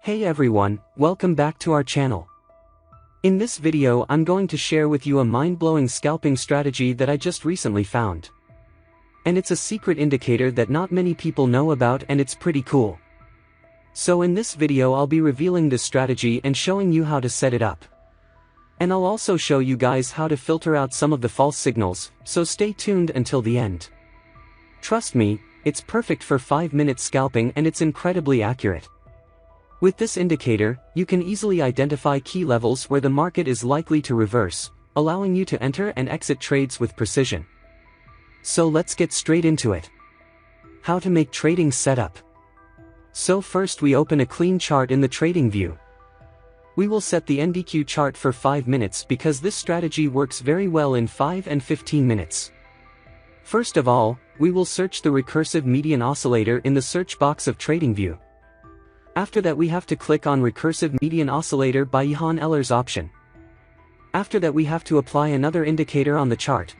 Hey everyone, welcome back to our channel. In this video I'm going to share with you a mind-blowing scalping strategy that I just recently found. And it's a secret indicator that not many people know about, and it's pretty cool. So in this video I'll be revealing this strategy and showing you how to set it up. And I'll also show you guys how to filter out some of the false signals, so stay tuned until the end. Trust me, it's perfect for 5-minute scalping and it's incredibly accurate. With this indicator, you can easily identify key levels where the market is likely to reverse, allowing you to enter and exit trades with precision. So let's get straight into it. How to make trading setup. So first we open a clean chart in the Tradingview. We will set the NDQ chart for 5 minutes because this strategy works very well in 5 and 15 minutes. First of all, we will search the recursive median oscillator in the search box of Tradingview. After that we have to click on Recursive Median Oscillator by Johan Eller's option. After that we have to apply another indicator on the chart.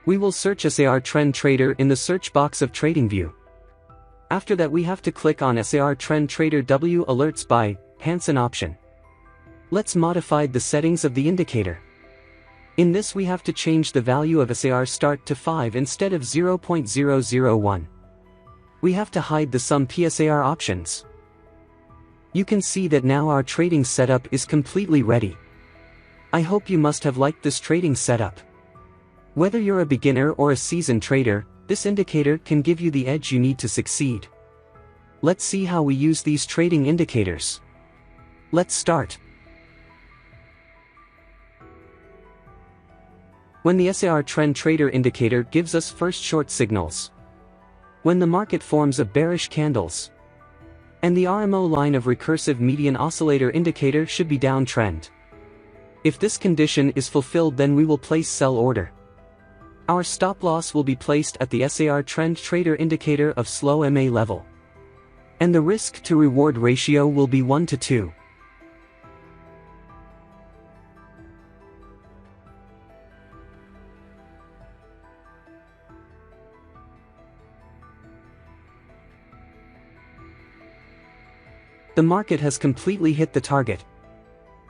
We will search SAR Trend Trader in the search box of Tradingview. After that we have to click on SAR Trend Trader W Alerts by Hansen option. Let's modify the settings of the indicator. In this we have to change the value of SAR start to 5 instead of 0.001. We have to hide the sum PSAR options. You can see that now our trading setup is completely ready. I hope you must have liked this trading setup. Whether you're a beginner or a seasoned trader, this indicator can give you the edge you need to succeed. Let's see how we use these trading indicators. Let's start. When the SAR Trend Trader indicator gives us first short signals. When the market forms a bearish candles. And the RMO line of recursive median oscillator indicator should be downtrend. If this condition is fulfilled, then we will place sell order. Our stop loss will be placed at the SAR Trend Trader indicator of slow MA level. And the risk to reward ratio will be 1 to 2. The market has completely hit the target.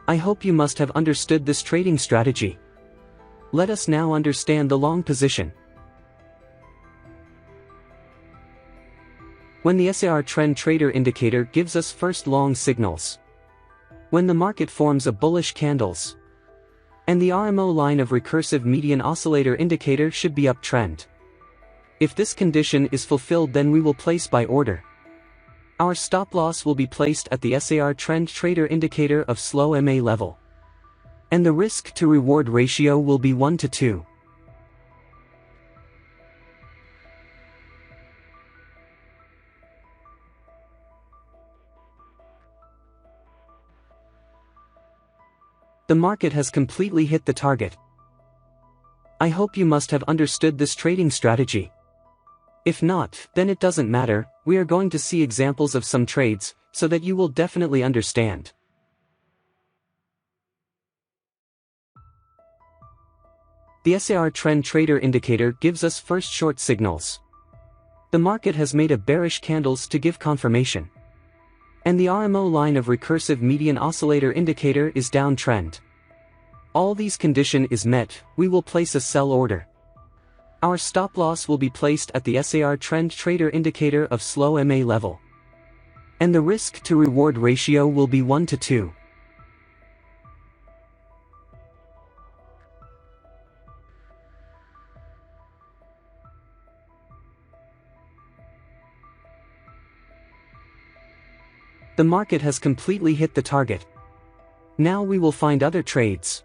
I hope you must have understood this trading strategy. Let us now understand the long position. When the SAR Trend Trader indicator gives us first long signals. When the market forms a bullish candles. And the RMO line of recursive median oscillator indicator should be uptrend. If this condition is fulfilled, then we will place buy order. Our stop loss will be placed at the SAR Trend Trader indicator of slow MA level. And the risk to reward ratio will be 1 to 2. The market has completely hit the target. I hope you must have understood this trading strategy. If not, then it doesn't matter. We are going to see examples of some trades, so that you will definitely understand. The SAR Trend Trader indicator gives us first short signals. The market has made a bearish candles to give confirmation. And the RMO line of recursive median oscillator indicator is downtrend. All these condition is met, we will place a sell order. Our stop loss will be placed at the SAR Trend Trader indicator of slow MA level. And the risk to reward ratio will be 1 to 2. The market has completely hit the target. Now we will find other trades.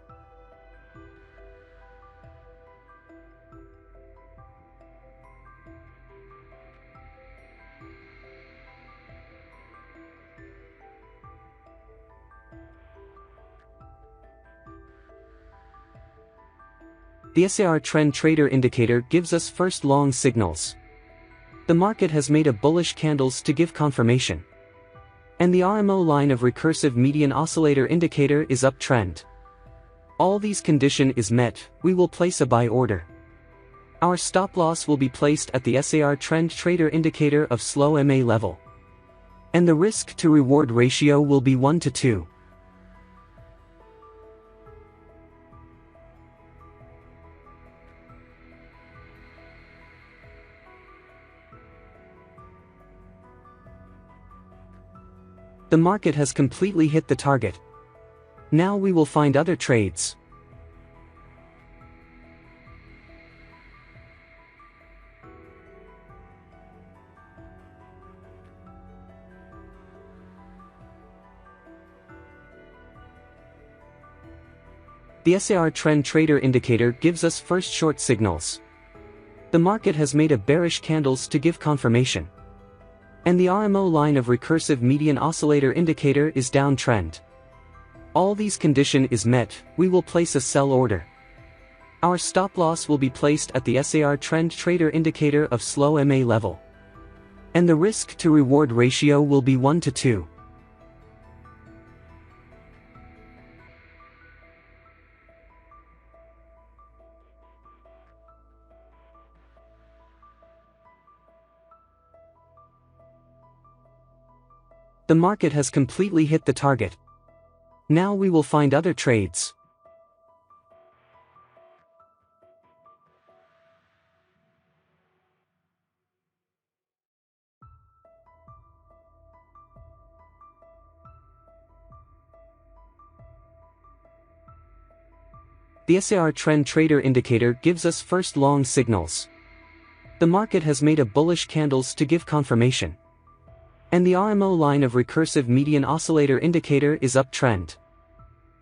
The SAR Trend Trader indicator gives us first long signals. The market has made a bullish candles to give confirmation. And the RMO line of recursive median oscillator indicator is uptrend. All these condition is met, we will place a buy order. Our stop loss will be placed at the SAR Trend Trader indicator of slow MA level. And the risk to reward ratio will be 1 to 2. The market has completely hit the target. Now we will find other trades. The SAR Trend Trader Indicator gives us first short signals. The market has made a bearish candles to give confirmation. And the RMO line of recursive median oscillator indicator is downtrend. All these condition is met, we will place a sell order. Our stop loss will be placed at the SAR Trend Trader Indicator of slow MA level. And the risk to reward ratio will be 1 to 2. The market has completely hit the target. Now we will find other trades. The SAR Trend Trader Indicator gives us first long signals. The market has made a bullish candles to give confirmation. And the RMO line of recursive median oscillator indicator is uptrend.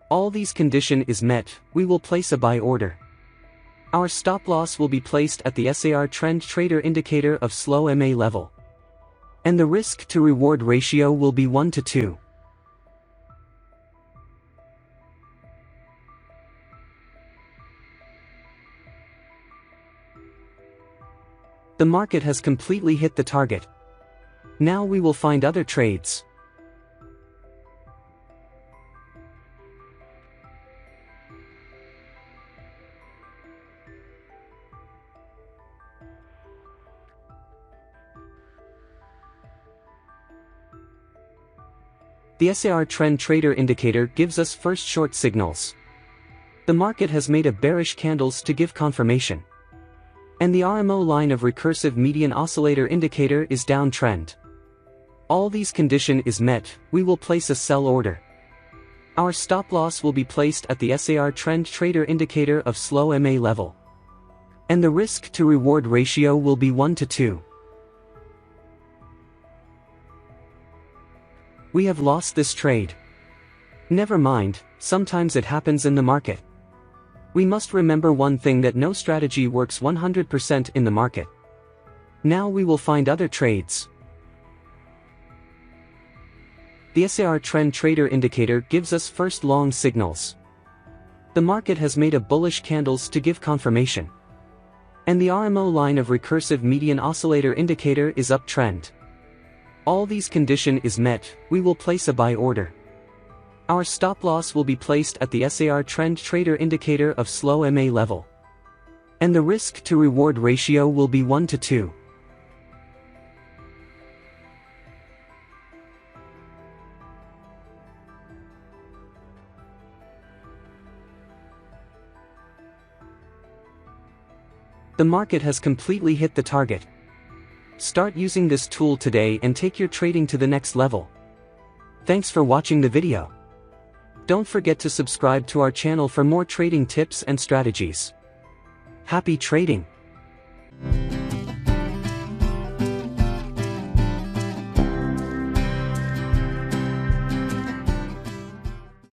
All these condition is met, we will place a buy order. Our stop loss will be placed at the SAR Trend Trader Indicator of slow MA level. And the risk to reward ratio will be 1 to 2. The market has completely hit the target. Now we will find other trades. The SAR Trend Trader Indicator gives us first short signals. The market has made a bearish candles to give confirmation. And the RMO line of recursive median oscillator indicator is downtrend. All these condition is met, we will place a sell order. Our stop loss will be placed at the SAR Trend Trader Indicator of slow MA level. And the risk to reward ratio will be 1 to 2. We have lost this trade. Never mind, sometimes it happens in the market. We must remember one thing, that no strategy works 100% in the market. Now we will find other trades. The SAR Trend Trader Indicator gives us first long signals. The market has made a bullish candles to give confirmation. And the RMO line of recursive median oscillator indicator is uptrend. All these condition is met, we will place a buy order. Our stop loss will be placed at the SAR Trend Trader Indicator of slow MA level. And the risk to reward ratio will be 1 to 2. The market has completely hit the target. Start using this tool today and take your trading to the next level. Thanks for watching the video. Don't forget to subscribe to our channel for more trading tips and strategies. Happy trading!